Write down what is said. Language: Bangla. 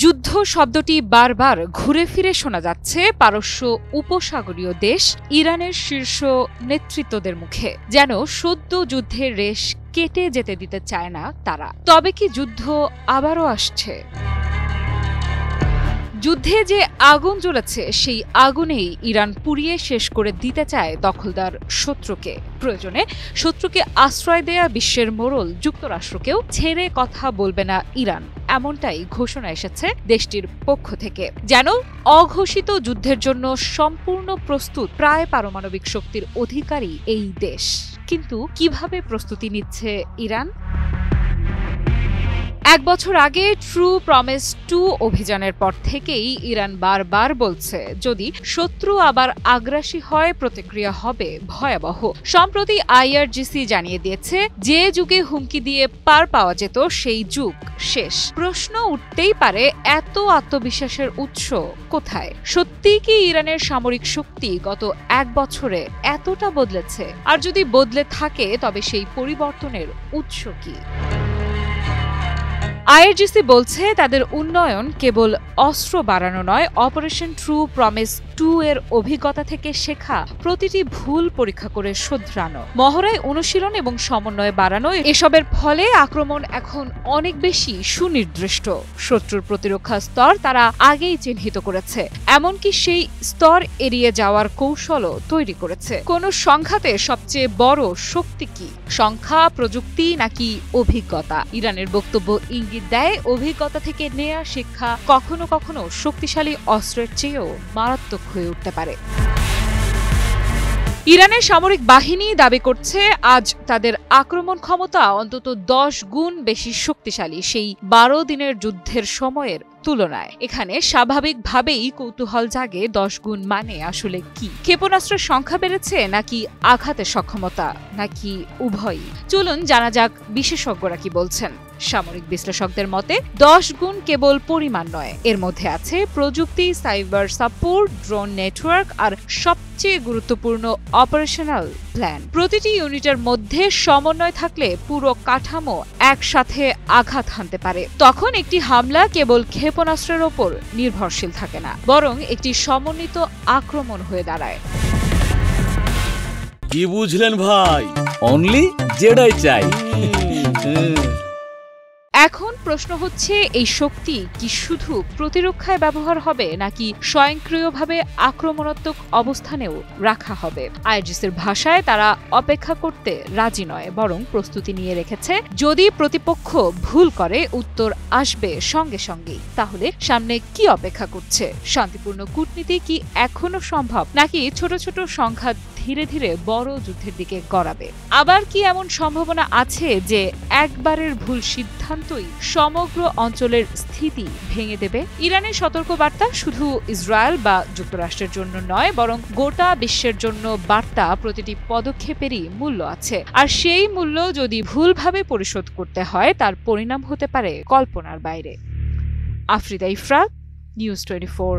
যুদ্ধ শব্দটি বারবার ঘুরে ফিরে শোনা যাচ্ছে পারস্য উপসাগরীয় দেশ ইরানের শীর্ষ নেতৃত্বদের মুখে, যেন সদ্য যুদ্ধের রেশ কেটে যেতে দিতে চায় না তারা। তবে কি যুদ্ধ আবারও আসছে? যুদ্ধে যে আগুন জ্বলেছে সেই আগুনেই ইরান পুড়িয়ে শেষ করে দিতে চায় দখলদার শত্রুকে। প্রয়োজনে শত্রুকে আশ্রয় দেয়া বিশ্বের মোড়ল যুক্তরাষ্ট্রকেও ছেড়ে কথা বলবে না ইরান, এমনটাই ঘোষণা এসেছে দেশটির পক্ষ থেকে। যেন অঘোষিত যুদ্ধের জন্য সম্পূর্ণ প্রস্তুত প্রায় পারমাণবিক শক্তির অধিকারী এই দেশ। কিন্তু কিভাবে প্রস্তুতি নিচ্ছে ইরান? 1 বছর আগে ট্রু প্রমিস 2 অভিযানের পর থেকেই ইরান বারবার বলছে, যদি শত্রু আবার আগ্রাসী হয় প্রতিক্রিয়া হবে ভয়াবহ। সম্প্রতি আইআরজিসি জানিয়ে দিয়েছে, যে যুগে হুমকি দিয়ে পার পাওয়া যেত সেই যুগ শেষ। প্রশ্ন উঠতেই পারে, এত আত্মবিশ্বাসের উৎস কোথায়? সত্যিই কি ইরানের সামরিক শক্তি গত 1 বছরে এতটা বদলেছে? আর যদি বদলে থাকে তবে সেই পরিবর্তনের উৎস কি? আইআরজিসি বলছে, তাদের উন্নয়ন কেবল অস্ত্র বাড়ানো নয়, অপারেশন ট্রু প্রমিস 2 এর অভিজ্ঞতা থেকে শেখা প্রতিটি ভুল পরীক্ষা করে শোধরানো, মহড়ায় অনুশীলন এবং সমন্বয় বাড়ানো। এসবের ফলে আক্রমণ এখন অনেক বেশি সুনির্দিষ্ট। শত্রুর প্রতিরক্ষা স্তর তারা আগেই চিহ্নিত করেছে, এমনকি সেই স্তর এড়িয়ে যাওয়ার কৌশলও তৈরি করেছে। কোন সংঘাতে সবচেয়ে বড় শক্তি কি? সংখ্যা, প্রযুক্তি নাকি অভিজ্ঞতা? ইরানের বক্তব্য ইঙ্গিত দেয়, অভিজ্ঞতা থেকে নেয়া শিক্ষা কখনো কখনো শক্তিশালী অস্ত্রের চেয়েও মারাত্মক হয়ে উঠতে পারে। ইরানের সামরিক বাহিনী দাবি করছে, আজ তাদের আক্রমণ ক্ষমতা অন্তত 10 গুণ বেশি শক্তিশালী সেই 12 দিনের যুদ্ধের সময়ের তুলনায়। এখানে স্বাভাবিকভাবেই কৌতূহল জাগে, 10 গুণ মানে আসলে কি? ক্ষেপণাস্ত্রের সংখ্যা বেড়েছে নাকি আঘাতের সক্ষমতা, নাকি উভয়ই? চলুন জানা যাক বিশেষজ্ঞরা কি বলছেন। সামরিক বিশ্লেষকদের মতে 10 গুণ কেবল পরিমাণ নয়, এর মধ্যে আছে প্রযুক্তি, সাইবার সাপোর্ট, ড্রোন নেটওয়ার্ক আর সবচেয়ে গুরুত্বপূর্ণ অপারেশনাল প্ল্যান। প্রতিটি ইউনিটের মধ্যে সমন্বয় থাকলে পুরো কাঠামো একসাথে আঘাত হানতে পারে। তখন একটি হামলা কেবল ক্ষেপণাস্ত্রের ওপর নির্ভরশীল থাকে না, বরং একটি সমন্বিত আক্রমণ হয়ে দাঁড়ায়। কি বুঝলেন ভাই? অনলি জেডাই চাই। এখন প্রশ্ন হচ্ছে, এই শক্তি কি শুধু প্রতিরক্ষায় ব্যবহার হবে নাকি স্বয়ংক্রিয়ভাবে আক্রমণাত্মক অবস্থানেও রাখা হবে? আইআরজিসির ভাষায় তারা অপেক্ষা করতে রাজি নয়, বরং প্রস্তুতি নিয়ে রেখেছে। যদি প্রতিপক্ষ ভুল করে উত্তর আসবে সঙ্গে সঙ্গেই। তাহলে সামনে কি অপেক্ষা করছে? শান্তিপূর্ণ কূটনীতি কি এখনো সম্ভব, নাকি ছোট ছোট সংঘাত ধীরে ধীরে বড় যুদ্ধের দিকে গড়াবে? আবার কি এমন সম্ভাবনা আছে যে একবারের ভুল সিদ্ধান্তই সমগ্র অঞ্চলের স্থিতি ভেঙে দেবে? ইরানের সতর্কবার্তা শুধু ইসরায়েল বা যুক্তরাষ্ট্রের জন্য নয়, বরং গোটা বিশ্বের জন্য বার্তা। প্রতিটি পদক্ষেপেরই মূল্য আছে, আর সেই মূল্য যদি ভুলভাবে পরিশোধ করতে হয় তার পরিণাম হতে পারে কল্পনার বাইরে। আফরিদা ইফরাত, নিউজ 24।